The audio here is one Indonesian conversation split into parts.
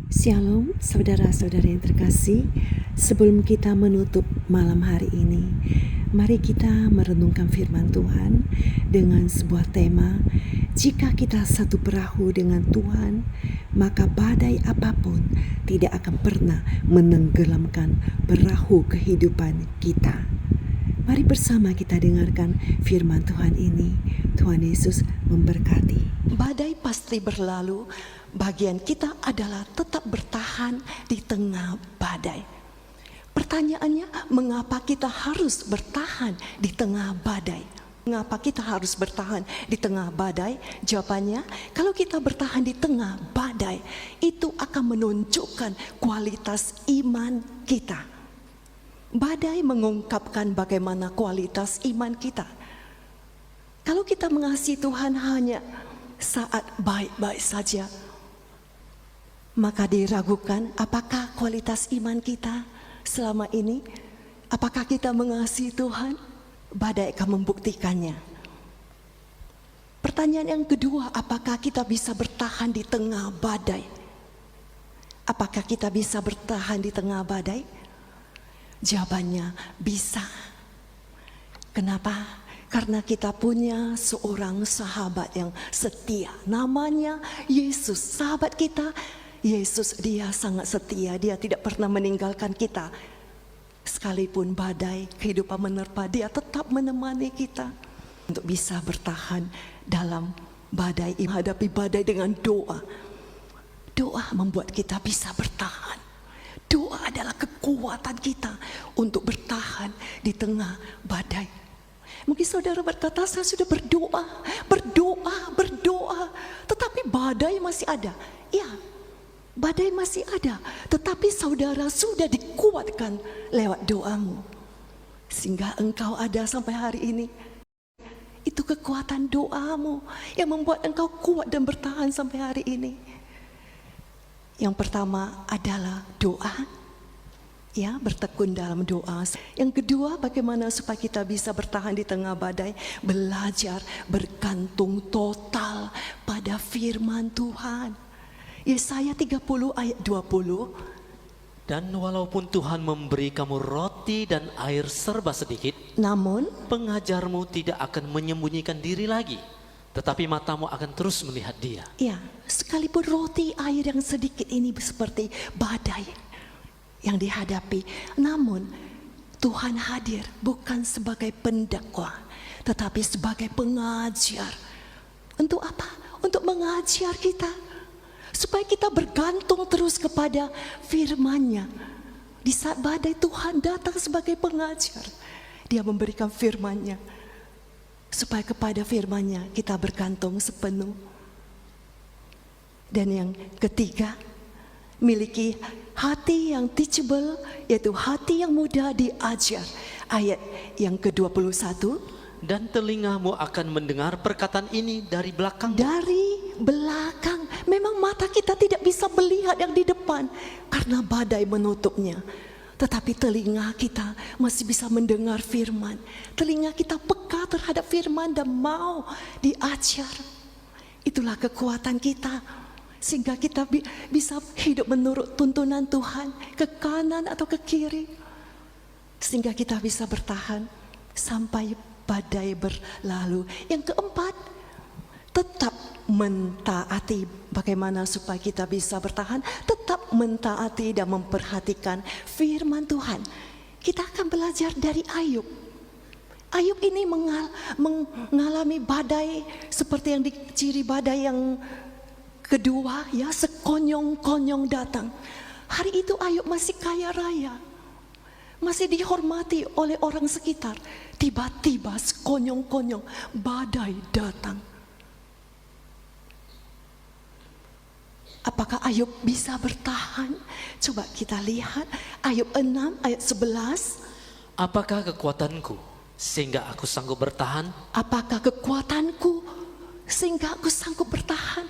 Shalom saudara-saudara yang terkasih. Sebelum kita menutup malam hari ini, mari kita merenungkan firman Tuhan dengan sebuah tema, jika kita satu perahu dengan Tuhan, maka badai apapun tidak akan pernah menenggelamkan perahu kehidupan kita. Mari bersama kita dengarkan firman Tuhan ini. Tuhan Yesus memberkati. Badai pasti berlalu, bagian kita adalah tetap bertahan di tengah badai. Pertanyaannya, mengapa kita harus bertahan di tengah badai? Mengapa kita harus bertahan di tengah badai? Jawabannya, kalau kita bertahan di tengah badai, itu akan menunjukkan kualitas iman kita. Badai mengungkapkan bagaimana kualitas iman kita. Kalau kita mengasihi Tuhan hanya saat baik-baik saja, maka diragukan apakah kualitas iman kita selama ini. Apakah kita mengasihi Tuhan? Badai akan membuktikannya. Pertanyaan yang kedua, apakah kita bisa bertahan di tengah badai? Apakah kita bisa bertahan di tengah badai? Jawabannya bisa. Kenapa? Karena kita punya seorang sahabat yang setia, namanya Yesus. Sahabat kita, Yesus, dia sangat setia. Dia tidak pernah meninggalkan kita. Sekalipun badai kehidupan menerpa, dia tetap menemani kita untuk bisa bertahan dalam badai, menghadapi badai dengan doa. Doa membuat kita bisa bertahan. Doa adalah kekuatan kita untuk bertahan di tengah badai. Mungkin saudara berkata, saya sudah berdoa, tetapi badai masih ada. Ya, badai masih ada, tetapi saudara sudah dikuatkan lewat doamu, sehingga engkau ada sampai hari ini. Itu kekuatan doamu yang membuat engkau kuat dan bertahan sampai hari ini. Yang pertama adalah doa. Ya, bertekun dalam doa. Yang kedua, bagaimana supaya kita bisa bertahan di tengah badai? Belajar bergantung total pada firman Tuhan. Yesaya 30 ayat 20. Dan walaupun Tuhan memberi kamu roti dan air serba sedikit, Namun pengajarmu tidak akan menyembunyikan diri lagi, tetapi matamu akan terus melihat Dia. ya, sekalipun roti air yang sedikit ini seperti badai yang dihadapi, namun Tuhan hadir bukan sebagai pendakwa, tetapi sebagai pengajar. Untuk apa? Untuk mengajar kita, supaya kita bergantung terus kepada firman-Nya. Di saat badai, Tuhan datang sebagai pengajar. Dia memberikan firman-Nya, supaya kepada firman-Nya kita bergantung sepenuh. Dan yang ketiga, miliki hati yang teachable, yaitu hati yang mudah diajar. Ayat yang ke-21. Dan telingamu akan mendengar perkataan ini dari belakang. Dari belakang. Memang mata kita tidak bisa melihat yang di depan karena badai menutupnya. Tetapi telinga kita masih bisa mendengar firman. Telinga kita peka terhadap firman dan mau diajar. Itulah kekuatan kita, sehingga kita bisa hidup menurut tuntunan Tuhan, ke kanan atau ke kiri, sehingga kita bisa bertahan sampai badai berlalu. Yang keempat, tetap mentaati. Bagaimana supaya kita bisa bertahan? Tetap mentaati dan memperhatikan firman Tuhan. Kita akan belajar dari Ayub. Ayub ini mengalami badai seperti yang diciri badai yang kedua, ya, sekonyong-konyong datang. Hari itu Ayub masih kaya raya, masih dihormati oleh orang sekitar. Tiba-tiba sekonyong-konyong badai datang. Apakah Ayub bisa bertahan? Coba kita lihat Ayub 6 ayat 11. Apakah kekuatanku sehingga aku sanggup bertahan? Apakah kekuatanku sehingga aku sanggup bertahan?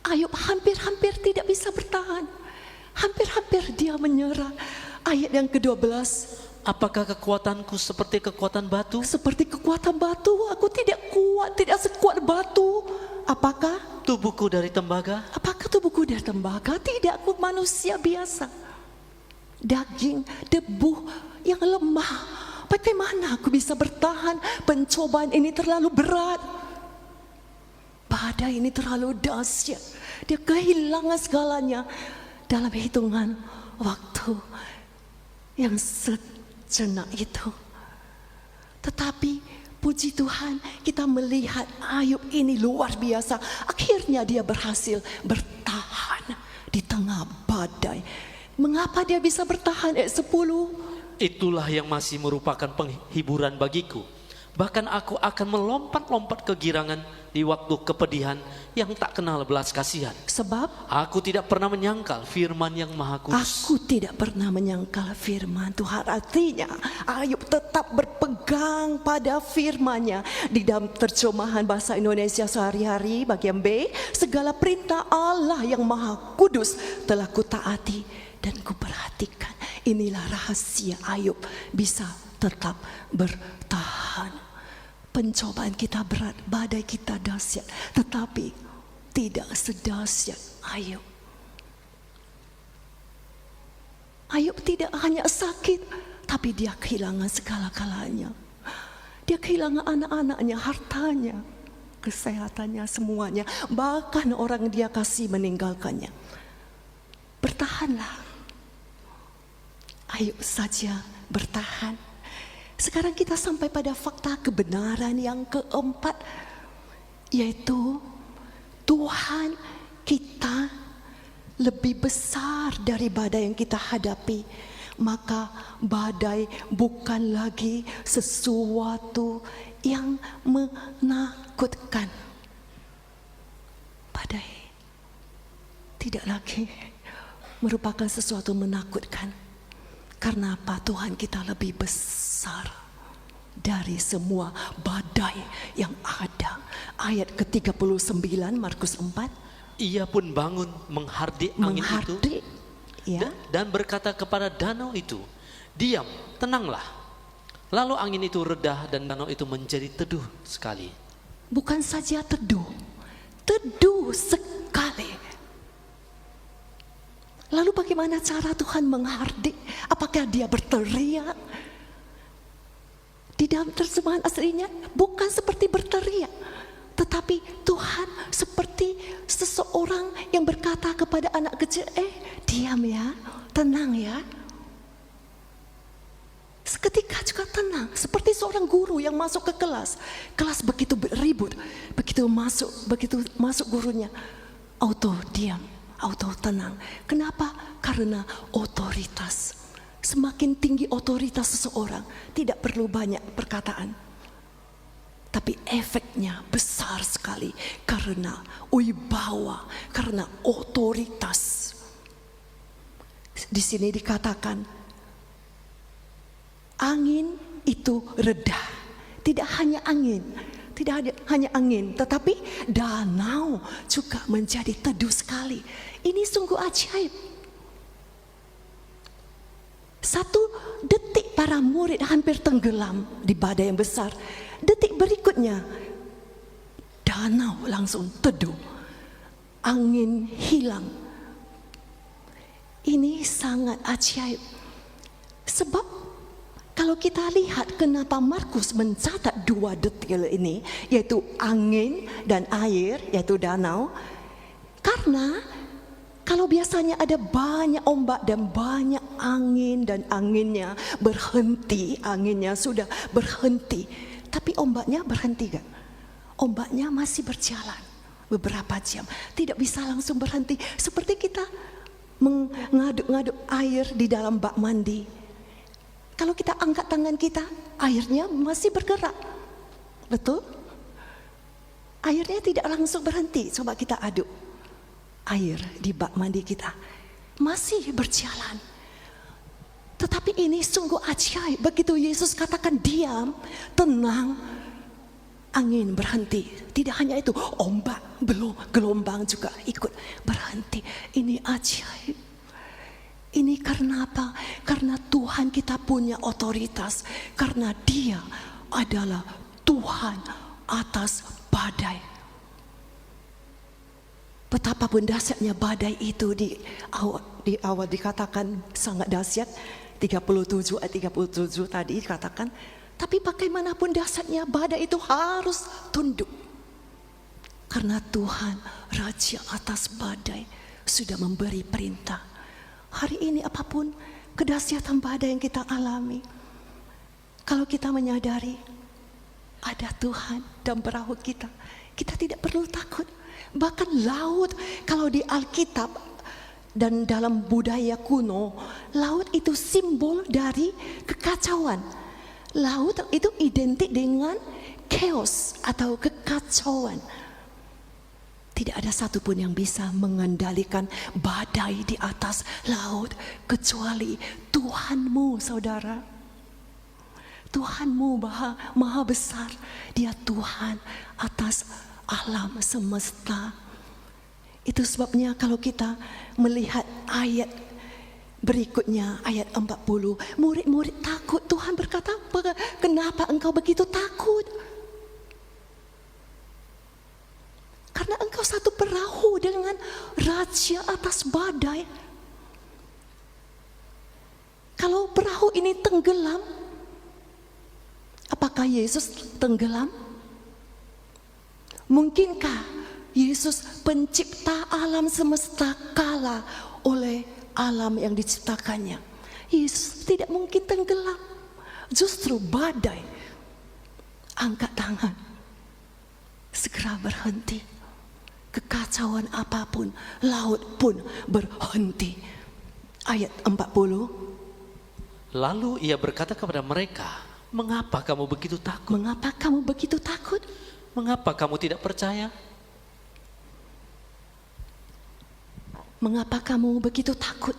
Ayub hampir-hampir tidak bisa bertahan. Hampir-hampir dia menyerah. Ayat yang ke-12. Apakah kekuatanku seperti kekuatan batu? Seperti kekuatan batu, aku tidak kuat, tidak sekuat batu. apakah? Tubuhku dari tembaga. Apakah tubuhku dari tembaga? Tidak, aku manusia biasa. Daging, debu yang lemah. Bagaimana aku bisa bertahan? Pencobaan ini terlalu berat. Badai ini terlalu dahsyat. Dia kehilangan segalanya dalam hitungan waktu yang sejenak itu. Tetapi puji Tuhan, kita melihat Ayub ini luar biasa. Akhirnya dia berhasil bertahan di tengah badai. Mengapa dia bisa bertahan? Ayat 10. Itulah yang masih merupakan penghiburan bagiku. Bahkan aku akan melompat-lompat kegirangan di waktu kepedihan yang tak kenal belas kasihan. Sebab Aku tidak pernah menyangkal firman yang maha kudus. aku tidak pernah menyangkal firman Tuhan. Artinya Ayub tetap berpegang pada firman-Nya. Di dalam terjemahan bahasa Indonesia sehari-hari bagian B, segala perintah Allah yang maha kudus telah kutaati dan kuperhatikan. Inilah rahasia Ayub bisa tetap bertahan. Pencobaan kita berat, badai kita dahsyat, tetapi tidak sedahsyat Ayub. Ayub tidak hanya sakit, tapi dia kehilangan segala-galanya. Dia kehilangan anak-anaknya, hartanya, kesehatannya, semuanya. Bahkan orang dia kasih meninggalkannya. Bertahanlah. Ayub saja bertahan. Sekarang kita sampai pada fakta kebenaran yang keempat, yaitu Tuhan kita lebih besar dari badai yang kita hadapi. Maka badai bukan lagi sesuatu yang menakutkan. Badai tidak lagi merupakan sesuatu menakutkan. Karena apa? Tuhan kita lebih besar dari semua badai yang ada. Ayat ke-39 Markus 4. Ia pun bangun menghardik angin itu ya. dan berkata kepada danau itu, diam, tenanglah. Lalu angin itu reda dan danau itu menjadi teduh sekali. Bukan saja teduh, teduh sekali. Lalu bagaimana cara Tuhan menghardik? Apakah dia berteriak? Di dalam terjemahan aslinya bukan seperti berteriak, tetapi Tuhan seperti seseorang yang berkata kepada anak kecil, diam ya, tenang ya. Seketika juga tenang, seperti seorang guru yang masuk ke kelas. Kelas begitu ribut, begitu masuk gurunya, auto diam, auto tenang. Kenapa? Karena otoritas. Semakin tinggi otoritas seseorang, tidak perlu banyak perkataan, tapi efeknya besar sekali karena wibawa, karena otoritas. Di sini dikatakan angin itu reda. Tidak hanya angin, tetapi danau juga menjadi teduh sekali. Ini sungguh ajaib. 1 detik para murid hampir tenggelam di badai yang besar. Detik berikutnya danau langsung teduh, angin hilang. Ini sangat ajaib. Sebab kalau kita lihat kenapa Markus mencatat 2 detail ini, yaitu angin dan air, yaitu danau. Karena kalau biasanya ada banyak ombak dan banyak angin dan anginnya berhenti, anginnya sudah berhenti, tapi ombaknya berhenti gak? Ombaknya masih berjalan beberapa jam, tidak bisa langsung berhenti. Seperti kita mengaduk-ngaduk air di dalam bak mandi. Kalau kita angkat tangan kita, airnya masih bergerak, betul? Airnya tidak langsung berhenti. Coba kita aduk air di bak mandi kita, masih berjalan. Tetapi ini sungguh ajaib. Begitu Yesus katakan diam, tenang, angin berhenti. Tidak hanya itu, ombak, gelombang juga ikut berhenti. Ini ajaib. Ini karena apa? Karena Tuhan kita punya otoritas. Karena Dia adalah Tuhan atas badai. Betapapun dahsyatnya badai itu di awal dikatakan sangat dahsyat, 37 ayat 37 tadi dikatakan, tapi bagaimanapun dahsyatnya badai itu harus tunduk. Karena Tuhan Raja atas badai sudah memberi perintah. Hari ini apapun kedahsyatan badai yang kita alami, kalau kita menyadari ada Tuhan dan perahu kita, kita tidak perlu takut. Bahkan laut, kalau di Alkitab dan dalam budaya kuno, laut itu simbol dari kekacauan. Laut itu identik dengan chaos atau kekacauan. Tidak ada satupun yang bisa mengendalikan badai di atas laut kecuali Tuhanmu, saudara. Tuhanmu maha besar. Dia Tuhan atas alam semesta. Itu sebabnya kalau kita melihat ayat berikutnya, ayat 40, murid-murid takut. Tuhan berkata, kenapa engkau begitu takut? Karena engkau satu perahu dengan Raja atas badai. Kalau perahu ini tenggelam, apakah Yesus tenggelam? Mungkinkah Yesus pencipta alam semesta kalah oleh alam yang diciptakannya? Yesus tidak mungkin tenggelam. Justru badai angkat tangan, segera berhenti. Kekacauan apapun, laut pun berhenti. Ayat 40. Lalu ia berkata kepada mereka, mengapa kamu begitu takut? Mengapa kamu begitu takut? Mengapa kamu tidak percaya? Mengapa kamu begitu takut?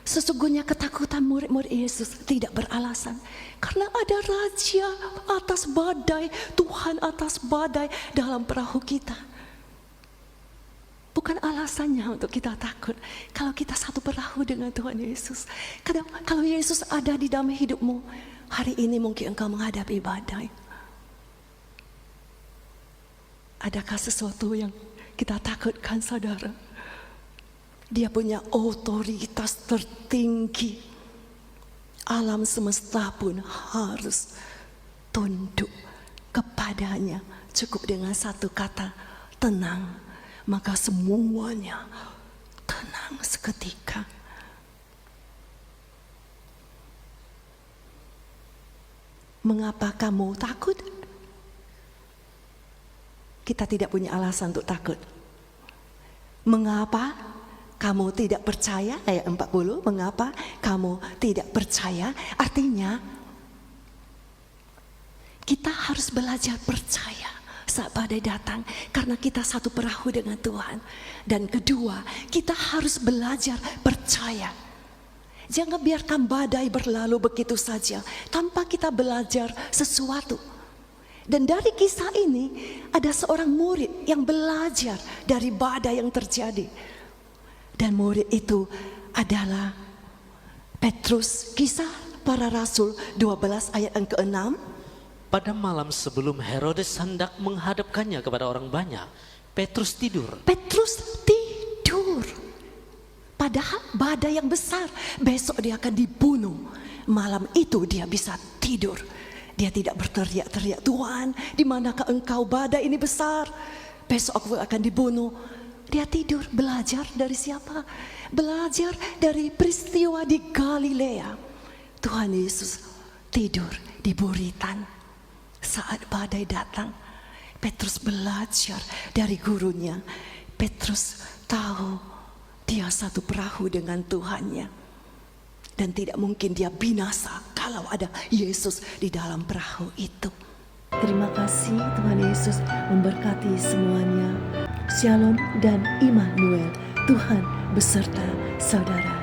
Sesungguhnya ketakutan murid-murid Yesus tidak beralasan. Karena ada Raja atas badai, Tuhan atas badai dalam perahu kita. Bukan alasannya untuk kita takut. Kalau kita satu perahu dengan Tuhan Yesus. Kalau Yesus ada di dalam hidupmu, hari ini mungkin engkau menghadapi badai. Adakah sesuatu yang kita takutkan, saudara? Dia punya otoritas tertinggi. Alam semesta pun harus tunduk kepadanya. Cukup dengan satu kata, tenang. Maka semuanya tenang seketika. Mengapa kamu takut? Kita tidak punya alasan untuk takut. Mengapa kamu tidak percaya? Ayat 40, mengapa kamu tidak percaya? Artinya kita harus belajar percaya saat badai datang, karena kita satu perahu dengan Tuhan. Dan kedua, kita harus belajar percaya. Jangan biarkan badai berlalu begitu saja tanpa kita belajar sesuatu. Dan dari kisah ini ada seorang murid yang belajar dari badai yang terjadi. Dan murid itu adalah Petrus. Kisah Para Rasul 12 ayat yang ke-6. Pada malam sebelum Herodes hendak menghadapkannya kepada orang banyak, Petrus tidur. Petrus tidur. Padahal badai yang besar, besok dia akan dibunuh. Malam itu dia bisa tidur. Dia tidak berteriak-teriak, Tuhan, di manakah engkau, badai ini besar? Besok aku akan dibunuh. Dia tidur. Belajar dari siapa? Belajar dari peristiwa di Galilea. Tuhan Yesus tidur di buritan. Saat badai datang, Petrus belajar dari gurunya. Petrus tahu dia satu perahu dengan Tuhannya. Dan tidak mungkin dia binasa kalau ada Yesus di dalam perahu itu. Terima kasih, Tuhan Yesus memberkati semuanya. Shalom dan Immanuel, Tuhan beserta saudara.